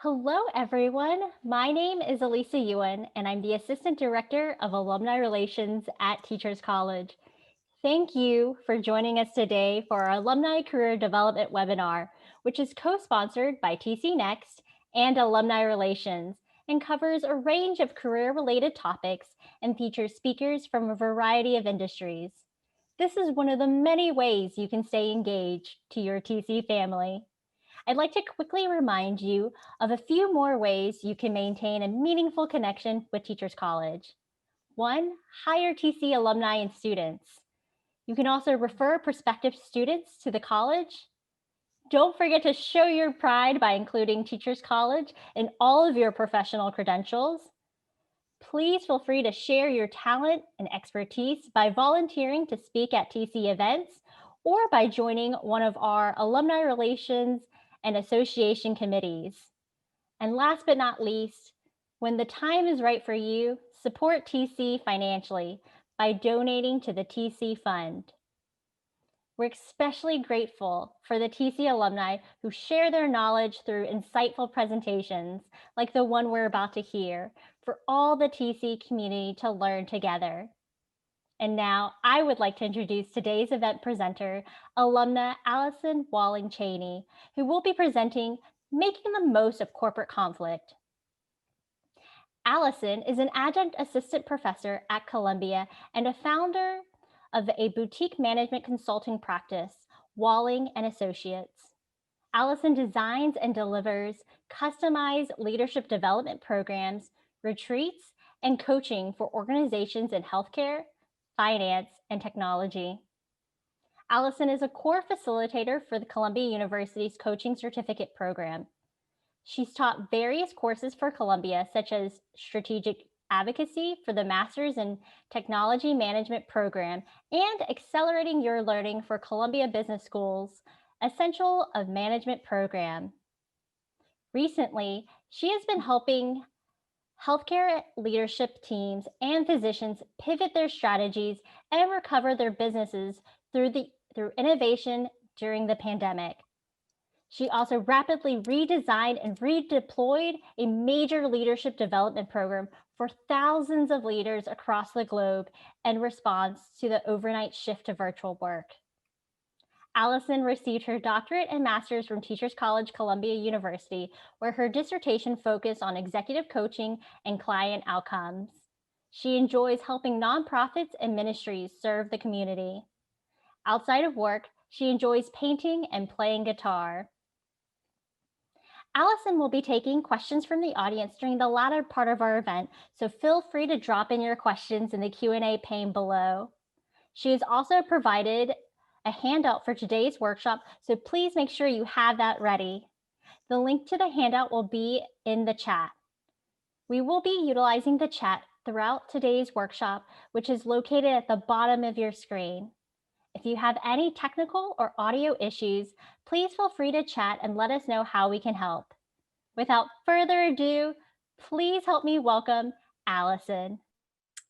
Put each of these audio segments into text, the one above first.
Hello, everyone. My name is Elisa Ewan, and I'm the Assistant Director of Alumni Relations at Teachers College. Thank you for joining us today for our Alumni Career Development webinar, which is co-sponsored by TC Next and Alumni Relations, and covers a range of career-related topics and features speakers from a variety of industries. This is one of the many ways you can stay engaged to your TC family. I'd like to quickly remind you of a few more ways you can maintain a meaningful connection with Teachers College. One, hire TC alumni and students. You can also refer prospective students to the college. Don't forget to show your pride by including Teachers College in all of your professional credentials. Please feel free to share your talent and expertise by volunteering to speak at TC events or by joining one of our alumni relations and association committees. And last but not least, when the time is right for you, support TC financially by donating to the TC Fund. We're especially grateful for the TC alumni who share their knowledge through insightful presentations like the one we're about to hear for all the TC community to learn together. And now I would like to introduce today's event presenter, alumna Alison Chaney, who will be presenting Making the Most of Corporate Conflict. Alison is an adjunct assistant professor at Columbia and a founder of a boutique management consulting practice, Walling and Associates. Alison designs and delivers customized leadership development programs, retreats, and coaching for organizations in healthcare, finance, and technology. Alison is a core facilitator for the Columbia University's Coaching Certificate Program. She's taught various courses for Columbia, such as Strategic Advocacy for the Masters in Technology Management Program and Accelerating Your Learning for Columbia Business School's Essential of Management Program. Recently, she has been helping healthcare leadership teams and physicians pivot their strategies and recover their businesses through innovation during the pandemic. She also rapidly redesigned and redeployed a major leadership development program for thousands of leaders across the globe in response to the overnight shift to virtual work. Alison received her doctorate and master's from Teachers College, Columbia University, where her dissertation focused on executive coaching and client outcomes. She enjoys helping nonprofits and ministries serve the community. Outside of work, she enjoys painting and playing guitar. Alison will be taking questions from the audience during the latter part of our event, so feel free to drop in your questions in the Q&A pane below. She has also provided a handout for today's workshop, so please make sure you have that ready. The link to the handout will be in the chat. We will be utilizing the chat throughout today's workshop, which is located at the bottom of your screen. If you have any technical or audio issues, please feel free to chat and let us know how we can help. Without further ado, please help me welcome Alison.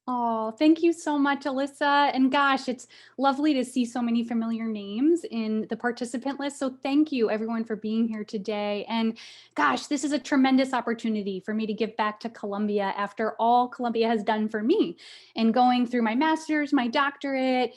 Oh, thank you so much, Alyssa. And gosh, it's lovely to see so many familiar names in the participant list. So thank you everyone for being here today. And gosh, this is a tremendous opportunity for me to give back to Columbia after all Columbia has done for me and going through my master's, my doctorate,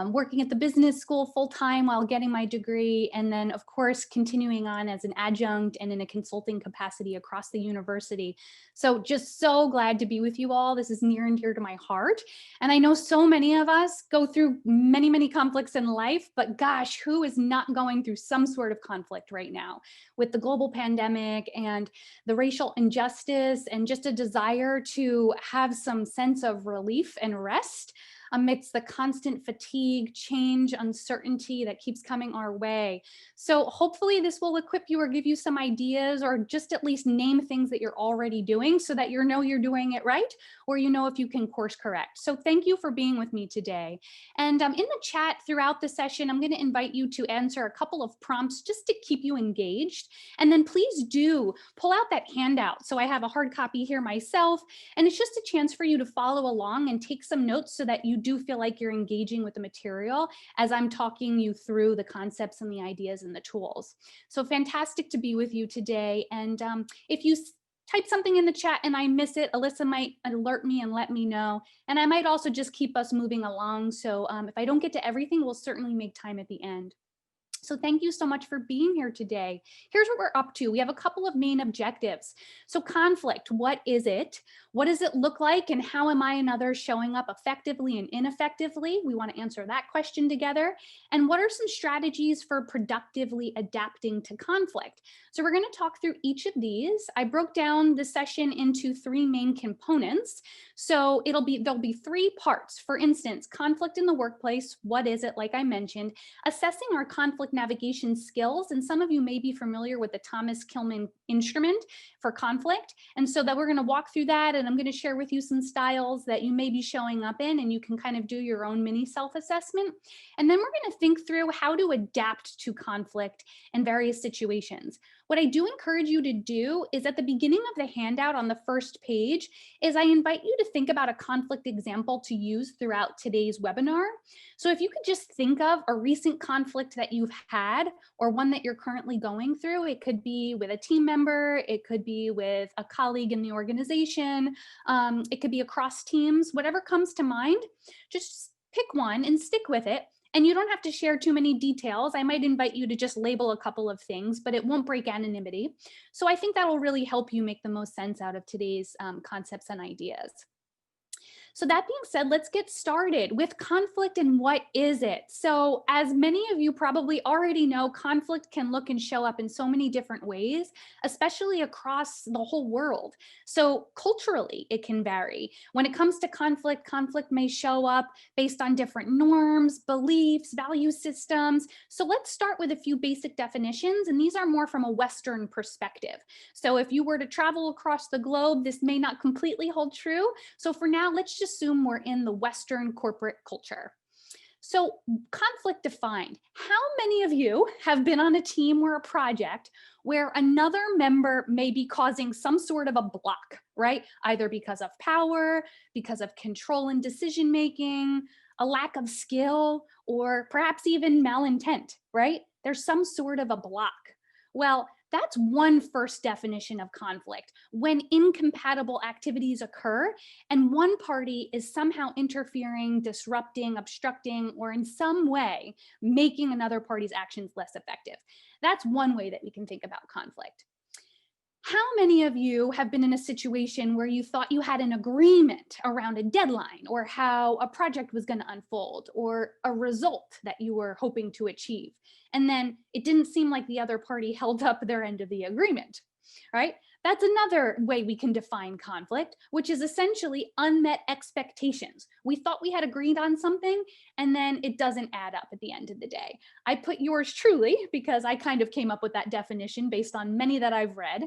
working at the business school full-time while getting my degree. And then of course, continuing on as an adjunct and in a consulting capacity across the university. So just so glad to be with you all. This is near and dear to my heart. And I know so many of us go through many, many conflicts in life, but gosh, who is not going through some sort of conflict right now with the global pandemic and the racial injustice and just a desire to have some sense of relief and rest amidst the constant fatigue, change, uncertainty that keeps coming our way. So hopefully this will equip you or give you some ideas or just at least name things that you're already doing so that you know you're doing it right, or you know if you can course correct. So thank you for being with me today. And in the chat throughout the session, I'm going to invite you to answer a couple of prompts just to keep you engaged. And then please do pull out that handout. So I have a hard copy here myself, and it's just a chance for you to follow along and take some notes so that you you do feel like you're engaging with the material as I'm talking you through the concepts and the ideas and the tools. So fantastic to be with you today. And if you type something in the chat and I miss it, Alyssa might alert me and let me know. And I might also just keep us moving along. So if I don't get to everything, we'll certainly make time at the end. So thank you so much for being here today. Here's what we're up to. We have a couple of main objectives. So conflict, what is it? What does it look like? And how am I and others showing up effectively and ineffectively? We want to answer that question together. And what are some strategies for productively adapting to conflict? So we're going to talk through each of these. I broke down the session into 3 main components. So there'll be 3 parts. For instance, conflict in the workplace. What is it? Like I mentioned, assessing our conflict navigation skills. And some of you may be familiar with the Thomas Kilmann instrument for conflict. And so that we're going to walk through that, and I'm going to share with you some styles that you may be showing up in, and you can kind of do your own mini self-assessment. And then we're going to think through how to adapt to conflict in various situations. What I do encourage you to do is at the beginning of the handout on the first page is I invite you to think about a conflict example to use throughout today's webinar. So if you could just think of a recent conflict that you've had or one that you're currently going through, it could be with a team member, it could be with a colleague in the organization, it could be across teams, whatever comes to mind, just pick one and stick with it. And you don't have to share too many details. I might invite you to just label a couple of things, but it won't break anonymity. So I think that will really help you make the most sense out of today's concepts and ideas. So that being said, let's get started with conflict and what is it? So as many of you probably already know, conflict can look and show up in so many different ways, especially across the whole world. So culturally, it can vary. When it comes to conflict, conflict may show up based on different norms, beliefs, value systems. So let's start with a few basic definitions, and these are more from a Western perspective. So if you were to travel across the globe, this may not completely hold true. So for now, let's just assume we're in the Western corporate culture. So conflict defined. How many of you have been on a team or a project where another member may be causing some sort of a block, right? Either because of power, because of control and decision making, a lack of skill, or perhaps even malintent, right? There's some sort of a block. Well, that's one first definition of conflict, when incompatible activities occur and one party is somehow interfering, disrupting, obstructing, or in some way making another party's actions less effective. That's one way that we can think about conflict. How many of you have been in a situation where you thought you had an agreement around a deadline or how a project was going to unfold or a result that you were hoping to achieve? And then it didn't seem like the other party held up their end of the agreement, right? That's another way we can define conflict, which is essentially unmet expectations. We thought we had agreed on something, and then it doesn't add up at the end of the day. I put yours truly because I kind of came up with that definition based on many that I've read.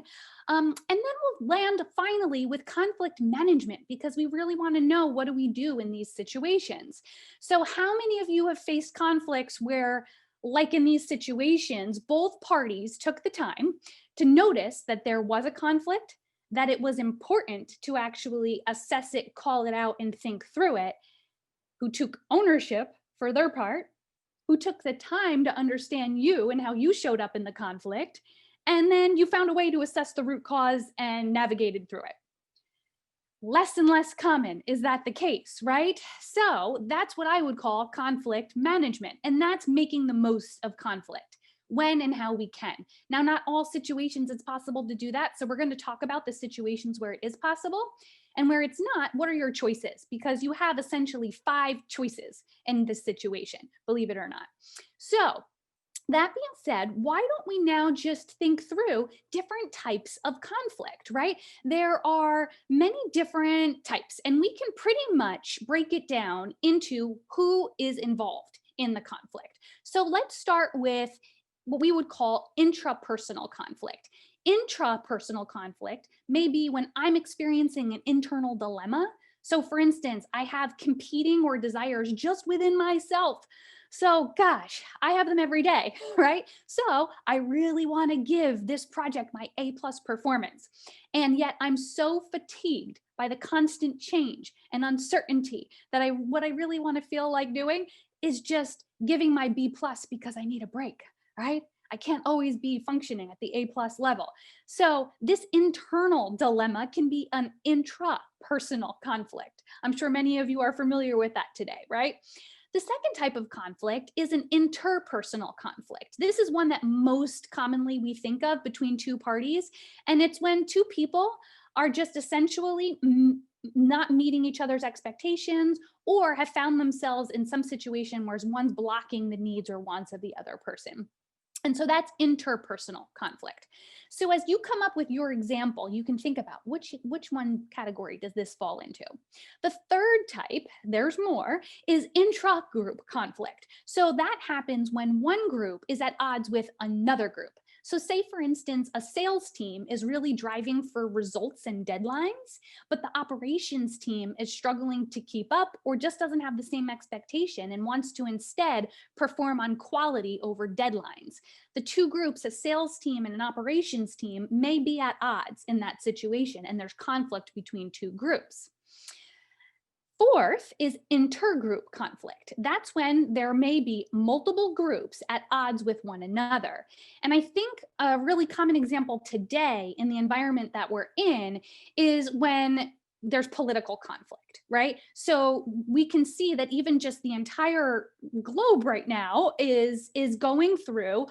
And then we'll land finally with conflict management, because we really want to know, what do we do in these situations? So how many of you have faced conflicts where, like in these situations, both parties took the time to notice that there was a conflict, that it was important to actually assess it, call it out, and think through it, who took ownership for their part, who took the time to understand you and how you showed up in the conflict, and then you found a way to assess the root cause and navigated through it? Less and less common. Is that the case, right? So that's what I would call conflict management, and that's making the most of conflict when and how we can. Now, not all situations it's possible to do that. So we're going to talk about the situations where it is possible, and where it's not, what are your choices? Because you have essentially 5 choices in this situation, believe it or not. So that being said, why don't we now just think through different types of conflict, right? There are many different types, and we can pretty much break it down into who is involved in the conflict. So let's start with what we would call intrapersonal conflict. Intrapersonal conflict may be when I'm experiencing an internal dilemma. So for instance, I have competing or desires just within myself. So gosh, I have them every day, right? So I really want to give this project my A+ performance. And yet I'm so fatigued by the constant change and uncertainty that what I really want to feel like doing is just giving my B plus because I need a break, right? I can't always be functioning at the A plus level. So this internal dilemma can be an intrapersonal conflict. I'm sure many of you are familiar with that today, right? The second type of conflict is an interpersonal conflict. This is one that most commonly we think of between two parties, and it's when two people are just essentially not meeting each other's expectations or have found themselves in some situation where one's blocking the needs or wants of the other person. And so that's interpersonal conflict. So as you come up with your example, you can think about which one category does this fall into. The third type, there's more, is intra-group conflict. So that happens when one group is at odds with another group. So say, for instance, a sales team is really driving for results and deadlines, but the operations team is struggling to keep up or just doesn't have the same expectation and wants to instead perform on quality over deadlines. The two groups, a sales team and an operations team, may be at odds in that situation, and there's conflict between two groups. Fourth is intergroup conflict. That's when there may be multiple groups at odds with one another. And I think a really common example today in the environment that we're in is when there's political conflict, right? So we can see that even just the entire globe right now is going through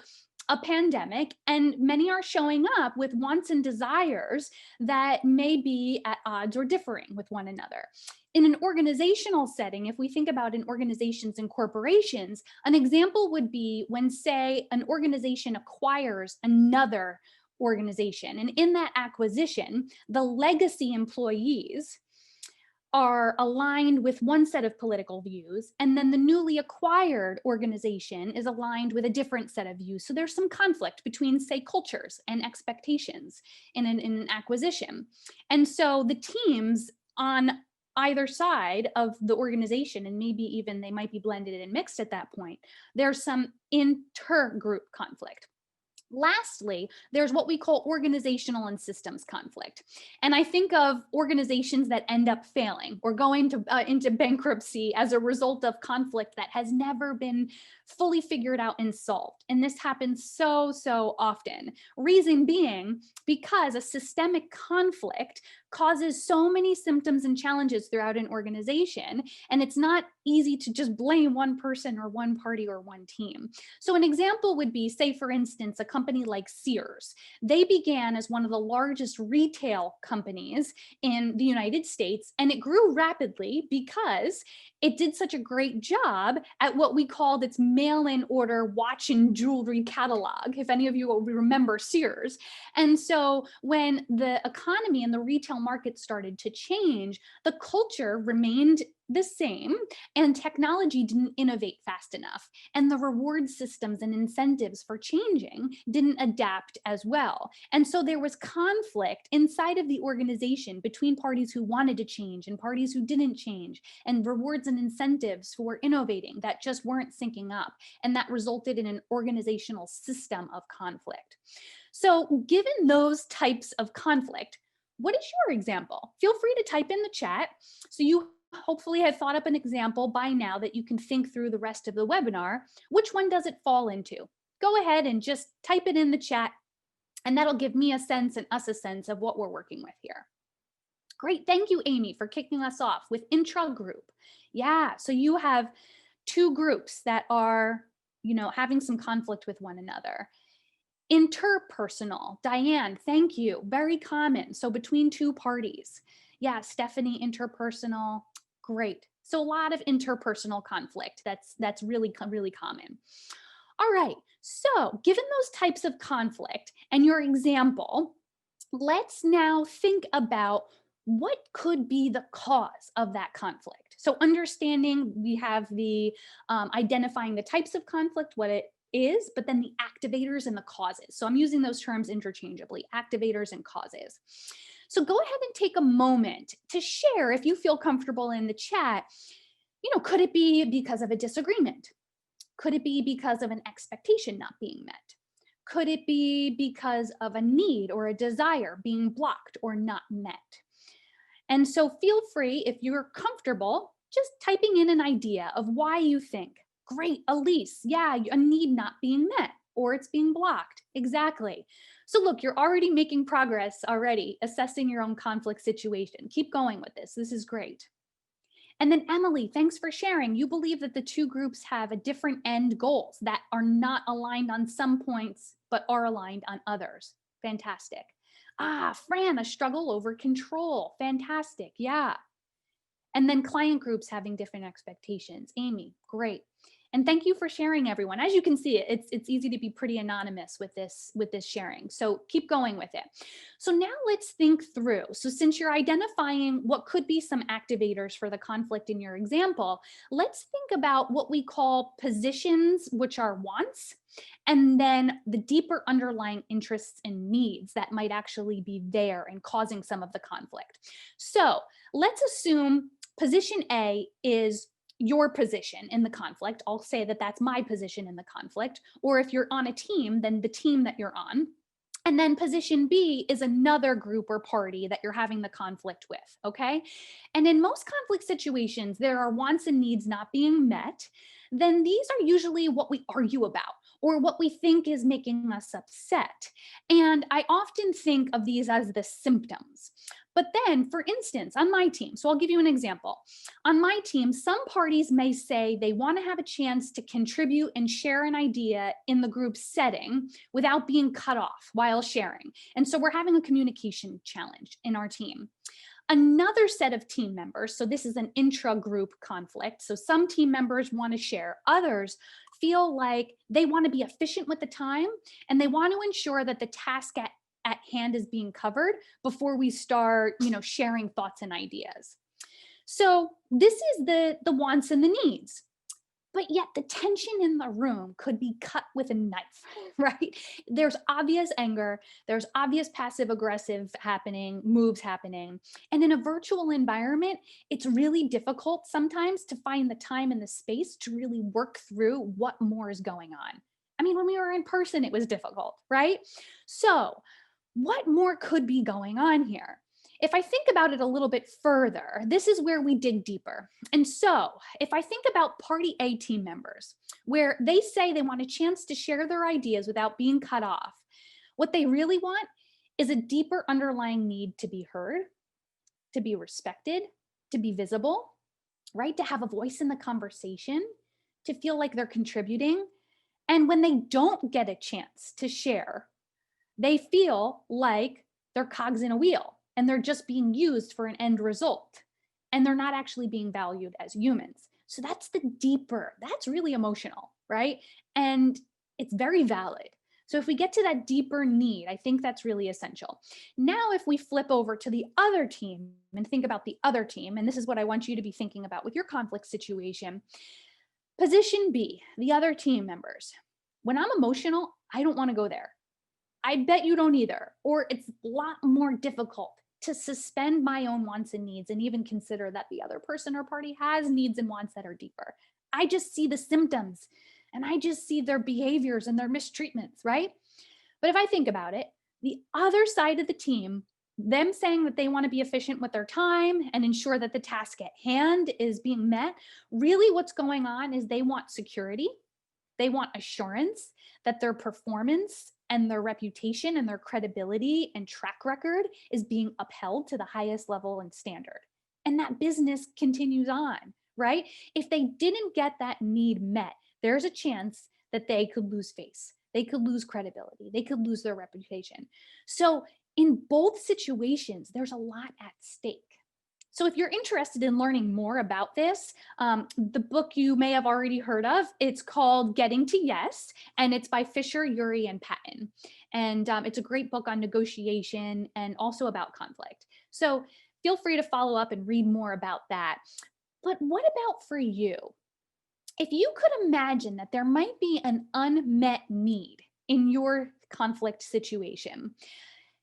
a pandemic, and many are showing up with wants and desires that may be at odds or differing with one another. In an organizational setting, if we think about in organizations and corporations, an example would be when, say, an organization acquires another organization. And in that acquisition, the legacy employees are aligned with one set of political views, and then the newly acquired organization is aligned with a different set of views. So there's some conflict between, say, cultures and expectations in an acquisition. And so the teams on either side of the organization, and maybe even they might be blended and mixed at that point, there's some intergroup conflict. Lastly, there's what we call organizational and systems conflict. And I think of organizations that end up failing or going into bankruptcy as a result of conflict that has never been fully figured out and solved. And this happens so often. Reason being, because a systemic conflict causes so many symptoms and challenges throughout an organization, and it's not easy to just blame one person or one party or one team. So an example would be, say, for instance, a company like Sears. They began as one of the largest retail companies in the United States, and it grew rapidly because it did such a great job at what we called its mail-in order watch and jewelry catalog, if any of you will remember Sears. And so when the economy and the retail market started to change, the culture remained the same, and technology didn't innovate fast enough, and the reward systems and incentives for changing didn't adapt as well. And so there was conflict inside of the organization between parties who wanted to change and parties who didn't change, and rewards and incentives for innovating that just weren't syncing up, and that resulted in an organizational system of conflict. So given those types of conflict, what is your example? Feel free to type in the chat. So you hopefully have thought up an example by now that you can think through the rest of the webinar. Which one does it fall into? Go ahead and just type it in the chat, and that'll give me a sense and us a sense of what we're working with here. Great, thank you, Amy, for kicking us off with intra-group. Yeah, so you have two groups that are, having some conflict with one another. Interpersonal, Diane, thank you, very common. So between two parties. Yeah, Stephanie, interpersonal, great. So a lot of interpersonal conflict. That's really common. All right, so given those types of conflict and your example, let's now think about what could be the cause of that conflict. So understanding, we have the identifying the types of conflict, what it is, but then the activators and the causes. So I'm using those terms interchangeably, activators and causes. So go ahead and take a moment to share, if you feel comfortable in the chat, could it be because of a disagreement? Could it be because of an expectation not being met? Could it be because of a need or a desire being blocked or not met? And so feel free, if you're comfortable, just typing in an idea of why you think, great, Elise, yeah, a need not being met or it's being blocked. Exactly. So look, you're already making progress already, assessing your own conflict situation. Keep going with this. This is great. And then Emily, thanks for sharing. You believe that the two groups have a different end goals that are not aligned on some points, but are aligned on others. Fantastic. Fran, a struggle over control. Fantastic. Yeah. And then client groups having different expectations. Amy, great. And thank you for sharing, everyone. As you can see, it's easy to be pretty anonymous with this sharing. So keep going with it. So now let's think through. So since you're identifying what could be some activators for the conflict in your example, let's think about what we call positions, which are wants, and then the deeper underlying interests and needs that might actually be there and causing some of the conflict. So let's assume position A is your position in the conflict. I'll say that that's my position in the conflict. Or if you're on a team, then the team that you're on. And then position B is another group or party that you're having the conflict with, okay? And in most conflict situations, there are wants and needs not being met. Then these are usually what we argue about or what we think is making us upset. And I often think of these as the symptoms. But then, for instance, on my team, so I'll give you an example. On my team, some parties may say they want to have a chance to contribute and share an idea in the group setting without being cut off while sharing. And so we're having a communication challenge in our team. Another set of team members, so this is an intra-group conflict. So some team members want to share, others feel like they want to be efficient with the time and they want to ensure that the task at hand is being covered before we start, sharing thoughts and ideas. So this is the wants and the needs. But yet the tension in the room could be cut with a knife, right? There's obvious anger, there's obvious passive aggressive moves happening. And in a virtual environment, it's really difficult sometimes to find the time and the space to really work through what more is going on. I mean, when we were in person, it was difficult, right? So what more could be going on here? If I think about it a little bit further, this is where we dig deeper. And so if I think about party A team members, where they say they want a chance to share their ideas without being cut off, what they really want is a deeper underlying need to be heard, to be respected, to be visible, right? To have a voice in the conversation, to feel like they're contributing. And when they don't get a chance to share, they feel like they're cogs in a wheel and they're just being used for an end result. And they're not actually being valued as humans. So that's really emotional, right? And it's very valid. So if we get to that deeper need, I think that's really essential. Now, if we flip over to the other team and think about the other team, and this is what I want you to be thinking about with your conflict situation, position B, the other team members. When I'm emotional, I don't want to go there. I bet you don't either, or it's a lot more difficult to suspend my own wants and needs and even consider that the other person or party has needs and wants that are deeper. I just see the symptoms and I just see their behaviors and their mistreatments, right? But if I think about it, the other side of the team, them saying that they want to be efficient with their time and ensure that the task at hand is being met, really what's going on is they want security. They want assurance that their performance and their reputation and their credibility and track record is being upheld to the highest level and standard. And that business continues on, right? If they didn't get that need met, there's a chance that they could lose face. They could lose credibility. They could lose their reputation. So in both situations, there's a lot at stake. So if you're interested in learning more about this, the book you may have already heard of, it's called Getting to Yes, and it's by Fisher, Uri, and Patton. And it's a great book on negotiation and also about conflict. So feel free to follow up and read more about that. But what about for you? If you could imagine that there might be an unmet need in your conflict situation,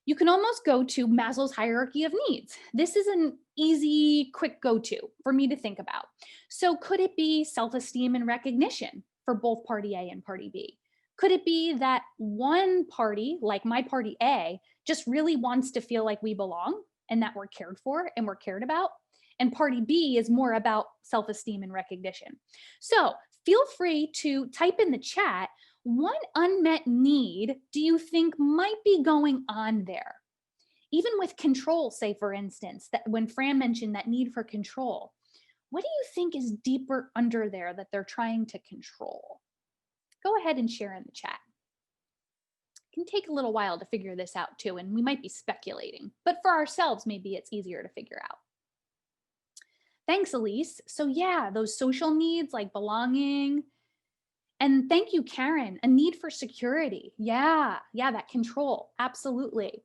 you can almost go to Maslow's hierarchy of needs. This is an easy, quick go-to for me to think about. So could it be self-esteem and recognition for both party A and party B? Could it be that one party, like my party A, just really wants to feel like we belong and that we're cared for and we're cared about. And party B is more about self-esteem and recognition. So feel free to type in the chat, what unmet need do you think might be going on there? Even with control, say for instance, that when Fran mentioned that need for control, what do you think is deeper under there that they're trying to control? Go ahead and share in the chat. It can take a little while to figure this out too, and we might be speculating, but for ourselves, maybe it's easier to figure out. Thanks, Elise. So yeah, those social needs like belonging. And thank you, Karen, a need for security. Yeah, that control, absolutely.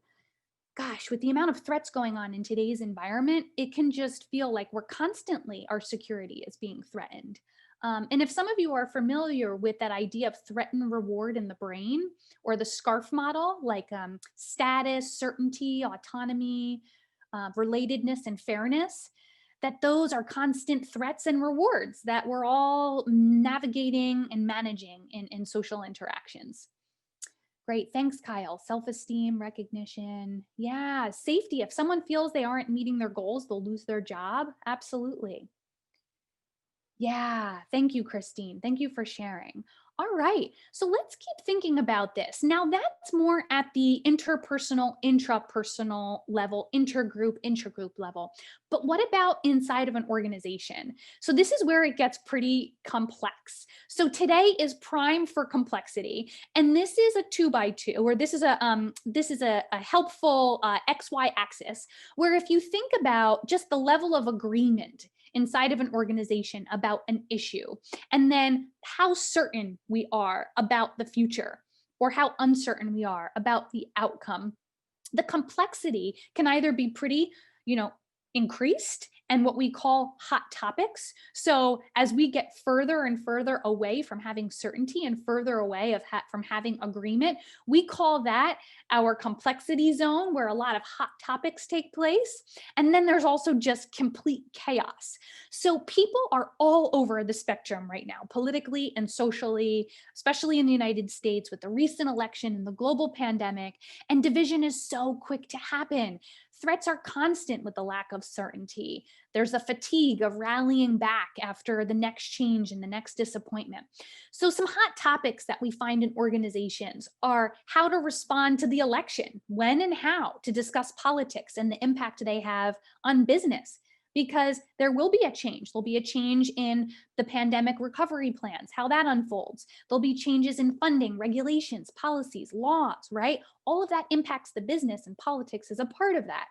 Gosh, with the amount of threats going on in today's environment, it can just feel like we're constantly, our security is being threatened. And if some of you are familiar with that idea of threat and reward in the brain, or the SCARF model, like status, certainty, autonomy, relatedness, and fairness, that those are constant threats and rewards that we're all navigating and managing in social interactions. Great, thanks, Kyle. Self-esteem, recognition. Yeah, safety. If someone feels they aren't meeting their goals, they'll lose their job. Absolutely. Yeah, thank you, Christine. Thank you for sharing. All right, so let's keep thinking about this. Now that's more at the interpersonal, intrapersonal level, intergroup level. But what about inside of an organization? So this is where it gets pretty complex. So today is prime for complexity, and this is a 2x2, or this is a helpful XY axis, where if you think about just the level of agreement inside of an organization about an issue, and then how certain we are about the future or how uncertain we are about the outcome. The complexity can either be pretty, increased and what we call hot topics. So as we get further and further away from having certainty and further away from having agreement, we call that our complexity zone, where a lot of hot topics take place. And then there's also just complete chaos. So people are all over the spectrum right now, politically and socially, especially in the United States with the recent election and the global pandemic. And division is so quick to happen. Threats are constant with the lack of certainty. There's a fatigue of rallying back after the next change and the next disappointment. So some hot topics that we find in organizations are how to respond to the election, when and how to discuss politics and the impact they have on business, because there will be a change. There'll be a change in the pandemic recovery plans, how that unfolds. There'll be changes in funding, regulations, policies, laws, right? All of that impacts the business, and politics is a part of that.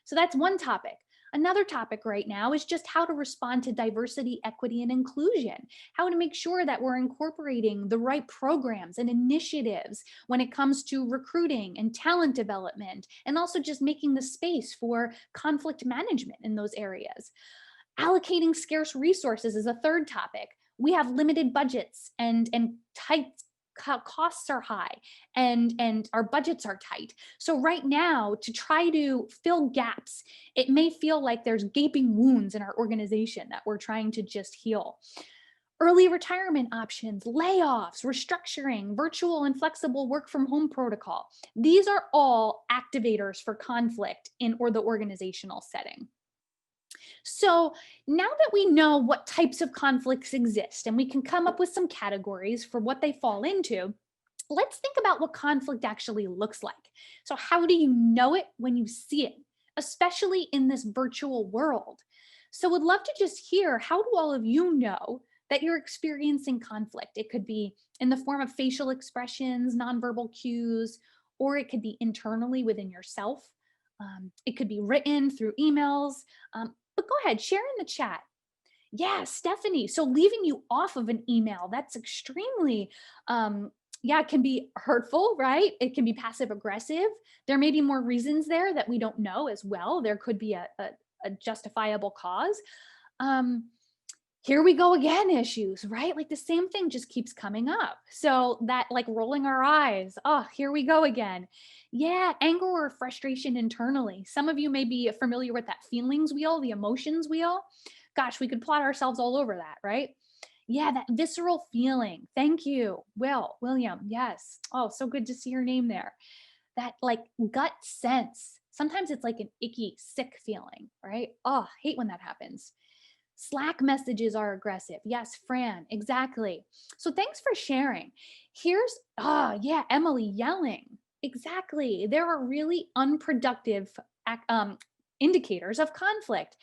So that's one topic. Another topic right now is just how to respond to diversity, equity, and inclusion, how to make sure that we're incorporating the right programs and initiatives when it comes to recruiting and talent development, and also just making the space for conflict management in those areas. Allocating scarce resources is a third topic. We have limited budgets and tight costs are high, and our budgets are tight. So right now, to try to fill gaps, it may feel like there's gaping wounds in our organization that we're trying to just heal. Early retirement options, layoffs, restructuring, virtual and flexible work from home protocol. These are all activators for conflict in the organizational setting. So now that we know what types of conflicts exist and we can come up with some categories for what they fall into, let's think about what conflict actually looks like. So how do you know it when you see it, especially in this virtual world? So would love to just hear, how do all of you know that you're experiencing conflict? It could be in the form of facial expressions, nonverbal cues, or it could be internally within yourself. It could be written through emails. But go ahead, share in the chat. Yeah, Stephanie. So leaving you off of an email, that's extremely, it can be hurtful, right? It can be passive aggressive. There may be more reasons there that we don't know as well. There could be a justifiable cause. Here we go again issues, right? Like the same thing just keeps coming up. So that, like, rolling our eyes, oh, here we go again. Yeah, anger or frustration internally. Some of you may be familiar with that feelings wheel, the emotions wheel. Gosh, we could plot ourselves all over that, right? Yeah, that visceral feeling. Thank you, William. Yes. Oh, so good to see your name there. That like gut sense. Sometimes it's like an icky, sick feeling, right? Oh, hate when that happens. Slack messages are aggressive. Yes, Fran, exactly. So thanks for sharing. Here's, yeah, Emily yelling. Exactly. There are really unproductive indicators of conflict.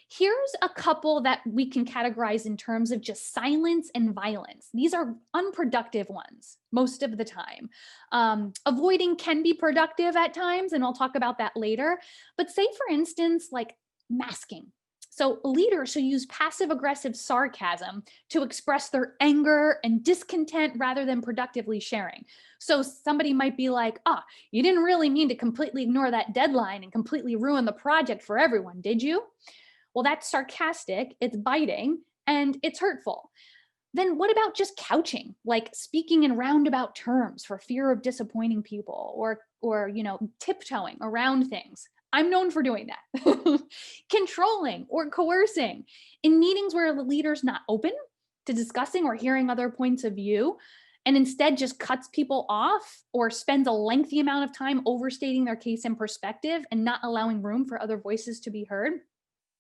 Here's a couple that we can categorize in terms of just silence and violence. These are unproductive ones most of the time. Avoiding can be productive at times, and I'll talk about that later. But say, for instance, like masking. So leaders who use passive aggressive sarcasm to express their anger and discontent rather than productively sharing. So somebody might be like, you didn't really mean to completely ignore that deadline and completely ruin the project for everyone, did you? Well, that's sarcastic, it's biting, and it's hurtful. Then what about just couching, like speaking in roundabout terms for fear of disappointing people, or tiptoeing around things? I'm known for doing that. Controlling or coercing in meetings where the leader's not open to discussing or hearing other points of view, and instead just cuts people off or spends a lengthy amount of time overstating their case and perspective and not allowing room for other voices to be heard.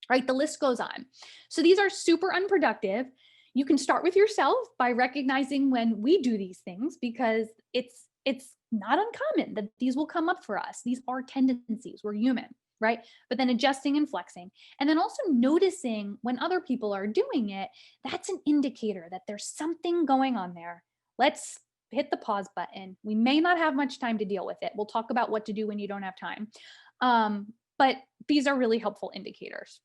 Right? The list goes on. So these are super unproductive. You can start with yourself by recognizing when we do these things, because it's not uncommon that these will come up for us. These are tendencies. We're human, right? But then adjusting and flexing. And then also noticing when other people are doing it, that's an indicator that there's something going on there. Let's hit the pause button. We may not have much time to deal with it. We'll talk about what to do when you don't have time. But these are really helpful indicators.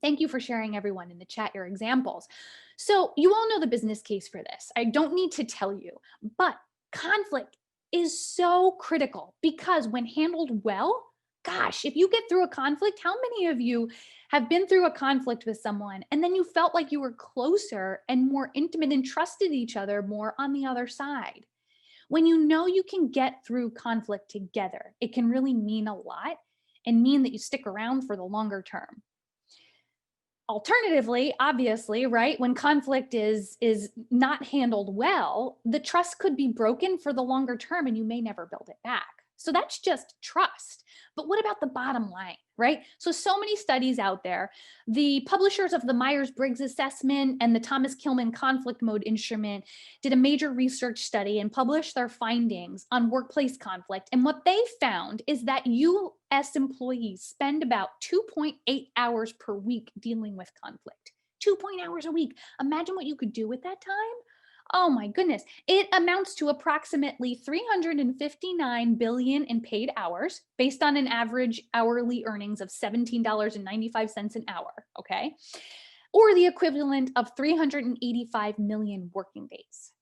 Thank you for sharing, everyone in the chat, your examples. So you all know the business case for this. I don't need to tell you, but conflict is so critical because when handled well, gosh, if you get through a conflict, how many of you have been through a conflict with someone and then you felt like you were closer and more intimate and trusted each other more on the other side? When you know you can get through conflict together, it can really mean a lot and mean that you stick around for the longer term. Alternatively, obviously, right, when conflict is not handled well, the trust could be broken for the longer term and you may never build it back. So that's just trust. But what about the bottom line, right? So many studies out there. The publishers of the Myers-Briggs assessment and the Thomas Kilmann conflict mode instrument did a major research study and published their findings on workplace conflict. And what they found is that US employees spend about 2.8 hours per week dealing with conflict. 2.8 hours a week. Imagine what you could do with that time. Oh my goodness. It amounts to approximately 359 billion in paid hours based on an average hourly earnings of $17.95 an hour, okay? Or the equivalent of 385 million working days.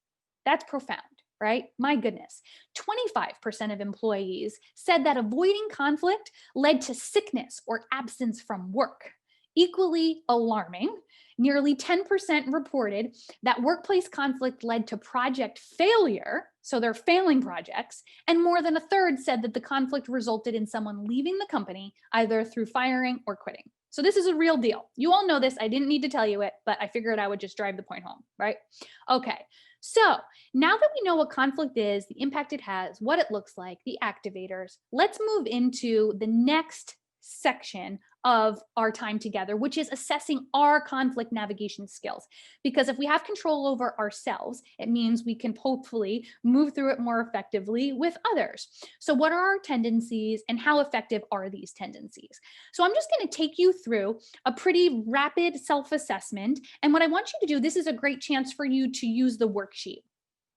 That's profound, right? My goodness. 25% of employees said that avoiding conflict led to sickness or absence from work. Equally alarming, nearly 10% reported that workplace conflict led to project failure, so they're failing projects, and more than a third said that the conflict resulted in someone leaving the company either through firing or quitting. So this is a real deal. You all know this. I didn't need to tell you it, but I figured I would just drive the point home, right? Okay, so now that we know what conflict is, the impact it has, what it looks like, the activators, let's move into the next section of our time together, which is assessing our conflict navigation skills. Because if we have control over ourselves, it means we can hopefully move through it more effectively with others. So what are our tendencies and how effective are these tendencies? So I'm just going to take you through a pretty rapid self-assessment. And what I want you to do, this is a great chance for you to use the worksheet.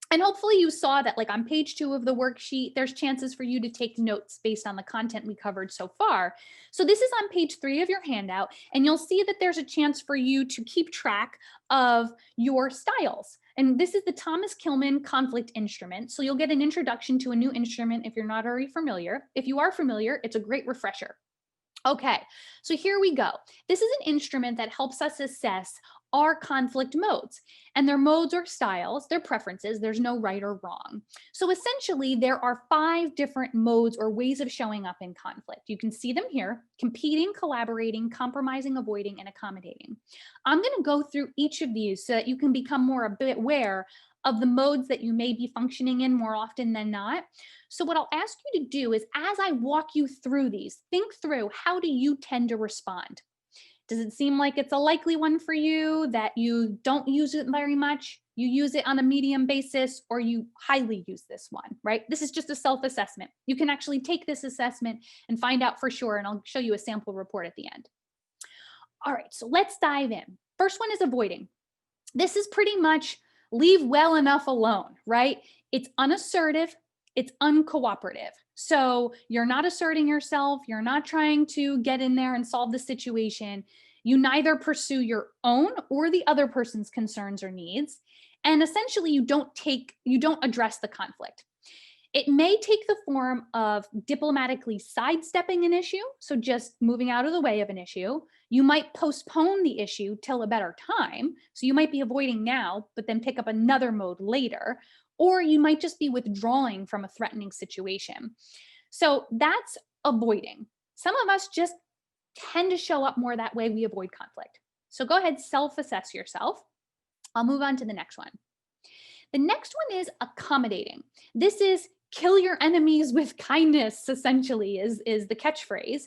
And hopefully you saw that, like on page 2 of the worksheet, there's chances for you to take notes based on the content we covered so far. So this is on page 3 of your handout, and you'll see that there's a chance for you to keep track of your styles. And this is the Thomas Kilmann conflict instrument. So you'll get an introduction to a new instrument if you're not already familiar. If you are familiar, it's a great refresher. Okay, so here we go. This is an instrument that helps us assess our conflict modes, and their modes or styles, their preferences. There's no right or wrong. So essentially, there are 5 different modes or ways of showing up in conflict. You can see them here: competing, collaborating, compromising, avoiding, and accommodating. I'm going to go through each of these so that you can become more a bit aware of the modes that you may be functioning in more often than not. So what I'll ask you to do is, as I walk you through these, think through, how do you tend to respond? Does it seem like it's a likely one for you, that you don't use it very much, you use it on a medium basis, or you highly use this one, right? This is just a self-assessment. You can actually take this assessment and find out for sure, and I'll show you a sample report at the end. All right, so let's dive in. First one is avoiding. This is pretty much leave well enough alone, right? It's unassertive, it's uncooperative. So you're not asserting yourself, you're not trying to get in there and solve the situation. You neither pursue your own or the other person's concerns or needs. And essentially you don't address the conflict. It may take the form of diplomatically sidestepping an issue, so just moving out of the way of an issue. You might postpone the issue till a better time, so you might be avoiding now, but then pick up another mode later, or you might just be withdrawing from a threatening situation. So that's avoiding. Some of us just tend to show up more that way. We avoid conflict. So go ahead, self-assess yourself. I'll move on to the next one. The next one is accommodating. This is kill your enemies with kindness, essentially, is the catchphrase.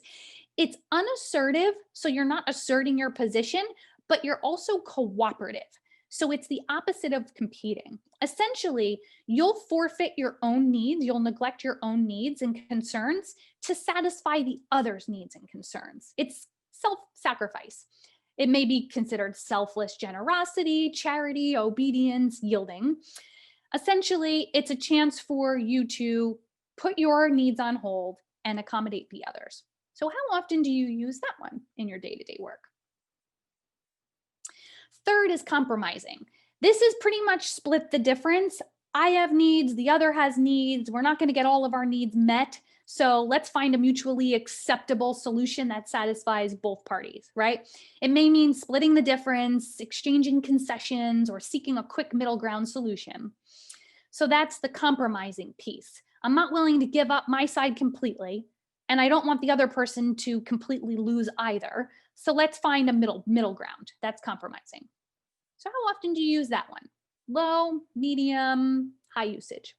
It's unassertive, so you're not asserting your position, but you're also cooperative. So it's the opposite of competing. Essentially, you'll forfeit your own needs, you'll neglect your own needs and concerns to satisfy the other's needs and concerns. It's self-sacrifice. It may be considered selfless generosity, charity, obedience, yielding. Essentially, it's a chance for you to put your needs on hold and accommodate the others. So how often do you use that one in your day-to-day work? Third is compromising. This is pretty much split the difference. I have needs, the other has needs. We're not going to get all of our needs met. So let's find a mutually acceptable solution that satisfies both parties, right? It may mean splitting the difference, exchanging concessions, or seeking a quick middle ground solution. So that's the compromising piece. I'm not willing to give up my side completely, and I don't want the other person to completely lose either. So let's find a middle ground. That's compromising. So how often do you use that one? Low, medium, high usage.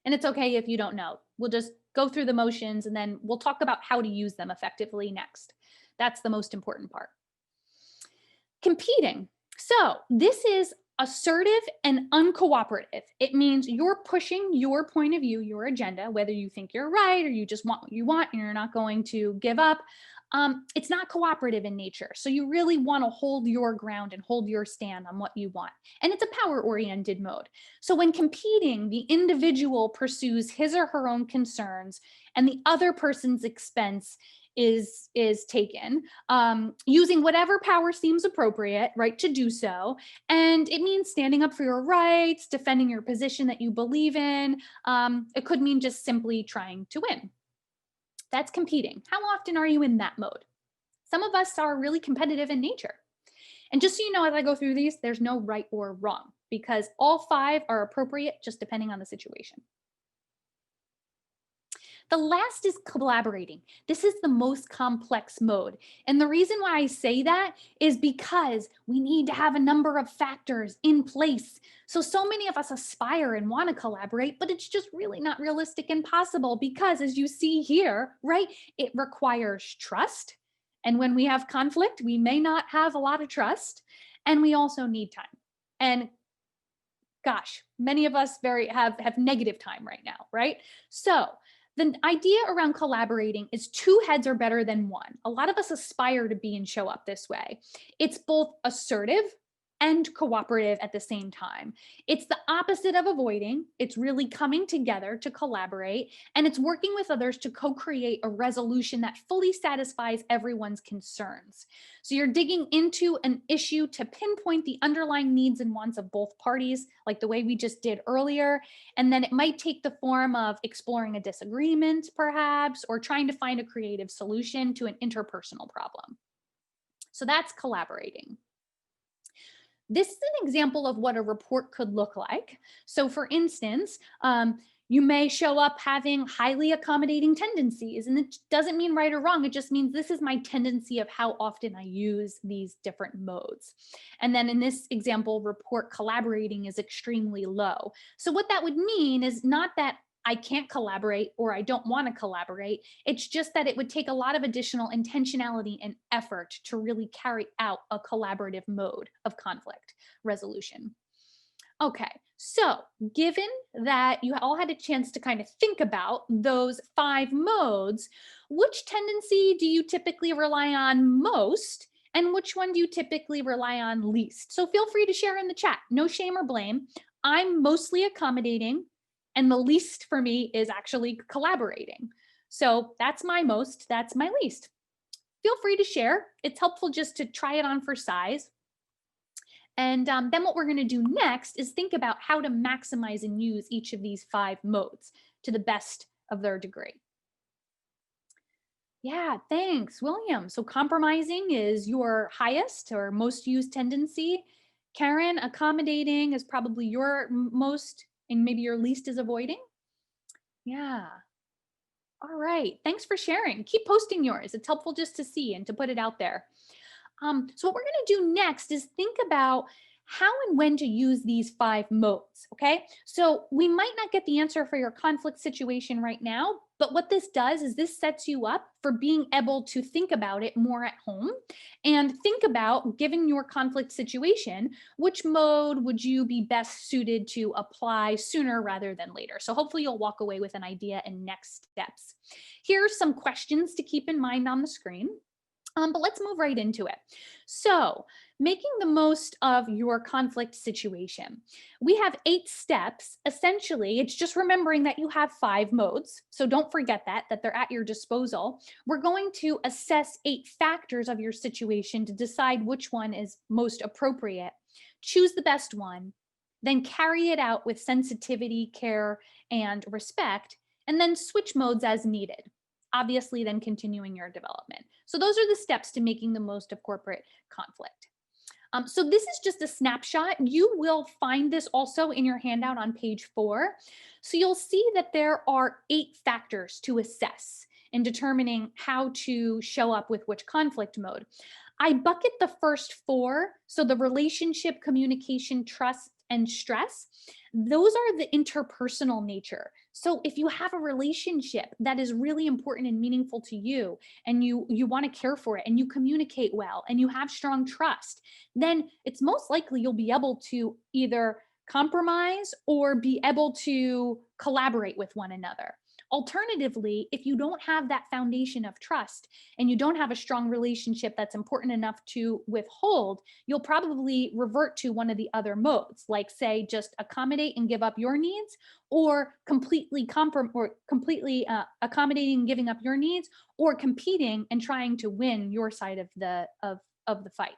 And it's okay if you don't know. We'll just go through the motions and then we'll talk about how to use them effectively next. That's the most important part. Competing. So this is assertive and uncooperative. It means you're pushing your point of view, your agenda, whether you think you're right or you just want what you want and you're not going to give up. It's not cooperative in nature. So you really want to hold your ground and hold your stand on what you want. And it's a power-oriented mode. So when competing, the individual pursues his or her own concerns and the other person's expense is taken, using whatever power seems appropriate, right, to do so. And it means standing up for your rights, defending your position that you believe in. It could mean just simply trying to win. That's competing. How often are you in that mode? Some of us are really competitive in nature. And just so you know, as I go through these, there's no right or wrong because all 5 are appropriate just depending on the situation. The last is collaborating. This is the most complex mode. And the reason why I say that is because we need to have a number of factors in place. So many of us aspire and want to collaborate, but it's just really not realistic and possible because, as you see here, right, it requires trust. And when we have conflict, we may not have a lot of trust. And we also need time. And gosh, many of us have negative time right now, right? So the idea around collaborating is 2 heads are better than 1. A lot of us aspire to be and show up this way. It's both assertive and cooperative at the same time. It's the opposite of avoiding. It's really coming together to collaborate, and it's working with others to co-create a resolution that fully satisfies everyone's concerns. So you're digging into an issue to pinpoint the underlying needs and wants of both parties, like the way we just did earlier. And then it might take the form of exploring a disagreement, perhaps, or trying to find a creative solution to an interpersonal problem. So that's collaborating. This is an example of what a report could look like. So for instance, You may show up having highly accommodating tendencies, and it doesn't mean right or wrong. It just means this is my tendency of how often I use these different modes. And then in this example, report collaborating is extremely low. So what that would mean is not that I can't collaborate or I don't want to collaborate. It's just that it would take a lot of additional intentionality and effort to really carry out a collaborative mode of conflict resolution. Okay, so given that you all had a chance to kind of think about those 5 modes, which tendency do you typically rely on most? And which one do you typically rely on least? So feel free to share in the chat. No shame or blame. I'm mostly accommodating, and the least for me is actually collaborating. So that's my most, that's my least. Feel free to share. It's helpful just to try it on for size. And then what we're going to do next is think about how to maximize and use each of these 5 modes to the best of their degree. Yeah, thanks, William. So compromising is your highest or most used tendency. Karen, accommodating is probably your most, and maybe your least is avoiding. Yeah. All right. Thanks for sharing. Keep posting yours. It's helpful just to see and to put it out there. So what we're going to do next is think about how and when to use these 5 modes, okay? So we might not get the answer for your conflict situation right now, but what this does is this sets you up for being able to think about it more at home and think about, given your conflict situation, which mode would you be best suited to apply sooner rather than later? So hopefully you'll walk away with an idea and next steps. Here are some questions to keep in mind on the screen. But let's move right into it. So, making the most of your conflict situation. We have 8 steps. Essentially, it's just remembering that you have 5 modes. So don't forget that they're at your disposal. We're going to assess 8 factors of your situation to decide which one is most appropriate. Choose the best one, then carry it out with sensitivity, care, and respect, and then switch modes as needed, obviously then continuing your development. So those are the steps to making the most of corporate conflict. So this is just a snapshot. You will find this also in your handout on page 4. So you'll see that there are 8 factors to assess in determining how to show up with which conflict mode. I bucket the first 4, so the relationship, communication, trust, and stress. Those are the interpersonal nature. So if you have a relationship that is really important and meaningful to you, and you want to care for it, and you communicate well, and you have strong trust, then it's most likely you'll be able to either compromise or be able to collaborate with one another. Alternatively, if you don't have that foundation of trust and you don't have a strong relationship that's important enough to withhold, you'll probably revert to one of the other modes, like say just accommodate and give up your needs, or completely accommodating and giving up your needs, or competing and trying to win your side of the fight.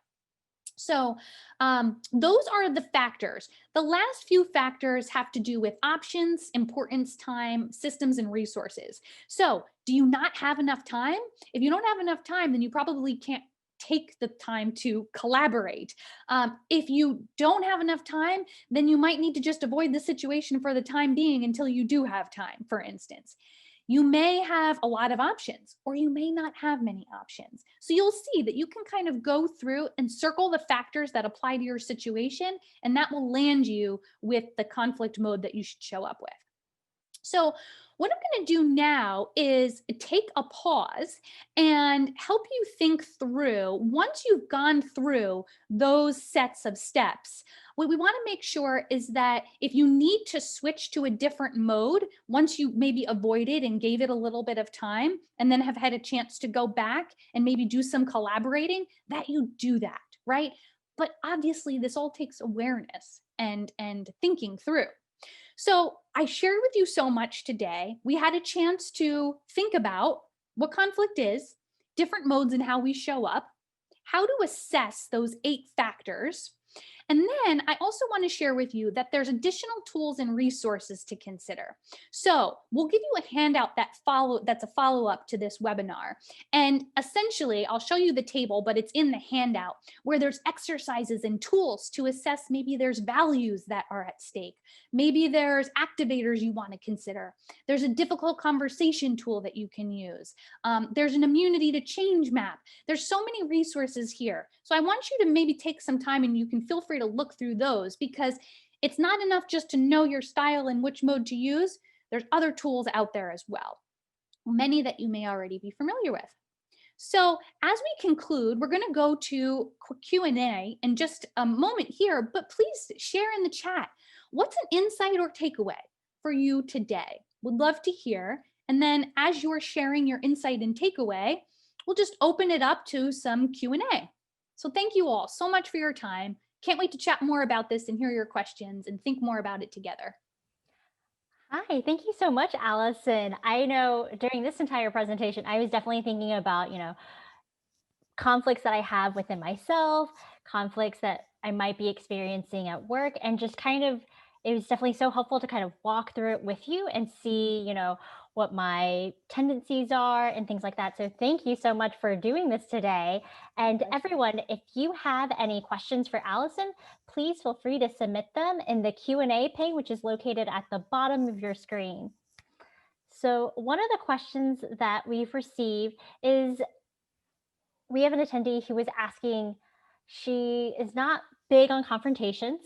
So those are the factors. The last few factors have to do with options, importance, time, systems, and resources. So do you not have enough time? If you don't have enough time, then you probably can't take the time to collaborate. If you don't have enough time, then you might need to just avoid the situation for the time being until you do have time, for instance. You may have a lot of options, or you may not have many options. So you'll see that you can kind of go through and circle the factors that apply to your situation, and that will land you with the conflict mode that you should show up with. So what I'm going to do now is take a pause and help you think through, once you've gone through those sets of steps, what we want to make sure is that if you need to switch to a different mode, once you maybe avoided and gave it a little bit of time and then have had a chance to go back and maybe do some collaborating, that you do that, right? But obviously this all takes awareness and thinking through. So I shared with you so much today. We had a chance to think about what conflict is, different modes and how we show up, how to assess those 8 factors, And then I also want to share with you that there's additional tools and resources to consider. So we'll give you a handout that's a follow-up to this webinar. And essentially, I'll show you the table, but it's in the handout where there's exercises and tools to assess maybe there's values that are at stake. Maybe there's activators you want to consider. There's a difficult conversation tool that you can use. There's an immunity to change map. There's so many resources here. So I want you to maybe take some time, and you can feel free to look through those, because it's not enough just to know your style and which mode to use. There's other tools out there as well, many that you may already be familiar with. So as we conclude, we're going to go to Q&A in just a moment here, but please share in the chat. What's an insight or takeaway for you today? Would love to hear. And then as you're sharing your insight and takeaway, we'll just open it up to some Q&A. So thank you all so much for your time. Can't wait to chat more about this and hear your questions and think more about it together. Hi, thank you so much, Allison. I know during this entire presentation, I was definitely thinking about, conflicts that I have within myself, conflicts that I might be experiencing at work, and just kind of, it was definitely so helpful to kind of walk through it with you and see, what my tendencies are and things like that. So thank you so much for doing this today. And everyone, if you have any questions for Allison, please feel free to submit them in the Q&A pane, which is located at the bottom of your screen. So one of the questions that we've received is, we have an attendee who was asking, she is not big on confrontations,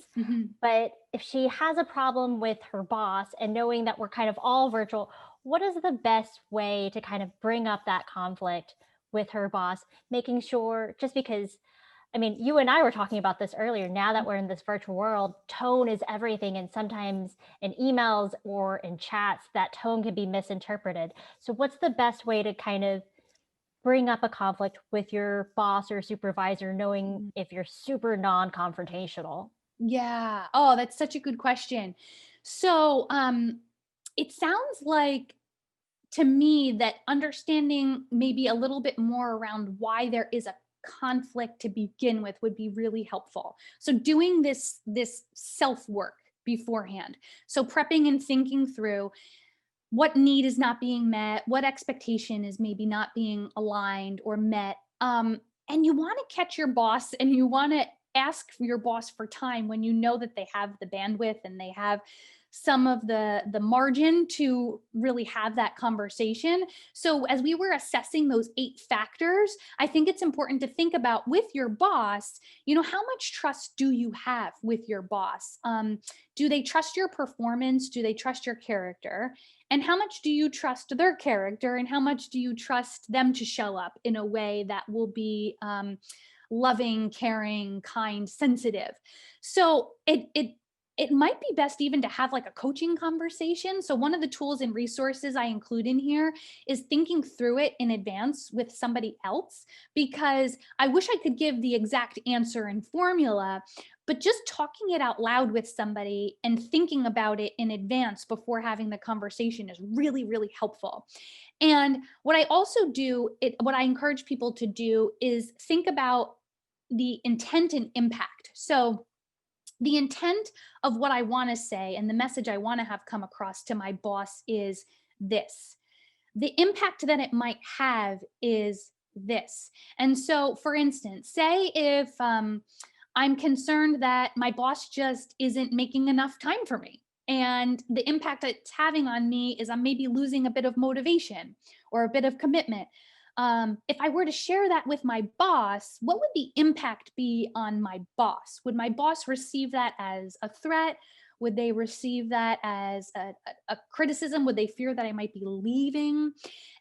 but if she has a problem with her boss and knowing that we're kind of all virtual, what is the best way to kind of bring up that conflict with her boss, making sure, just because, I mean, you and I were talking about this earlier, now that we're in this virtual world, tone is everything. And sometimes in emails or in chats, that tone can be misinterpreted. So what's the best way to kind of bring up a conflict with your boss or supervisor, knowing if you're super non-confrontational? Yeah. Oh, that's such a good question. So it sounds like to me that understanding maybe a little bit more around why there is a conflict to begin with would be really helpful. So doing this self work beforehand. So prepping and thinking through what need is not being met, what expectation is maybe not being aligned or met. And you want to catch your boss, and you want to ask your boss for time when you know that they have the bandwidth and they have some of the margin to really have that conversation. So as we were assessing those 8 factors, I think it's important to think about with your boss, how much trust do you have with your boss? Do they trust your performance? Do they trust your character? And how much do you trust their character? And how much do you trust them to show up in a way that will be loving, caring, kind, sensitive? So it might be best even to have like a coaching conversation. So one of the tools and resources I include in here is thinking through it in advance with somebody else, because I wish I could give the exact answer and formula, but just talking it out loud with somebody and thinking about it in advance before having the conversation is really, really helpful. And what I also do, what I encourage people to do is think about the intent and impact. So the intent of what I want to say and the message I want to have come across to my boss is this. The impact that it might have is this. And so, for instance, say if I'm concerned that my boss just isn't making enough time for me, and the impact it's having on me is I'm maybe losing a bit of motivation or a bit of commitment. If I were to share that with my boss, what would the impact be on my boss? Would my boss receive that as a threat? Would they receive that as a criticism? Would they fear that I might be leaving?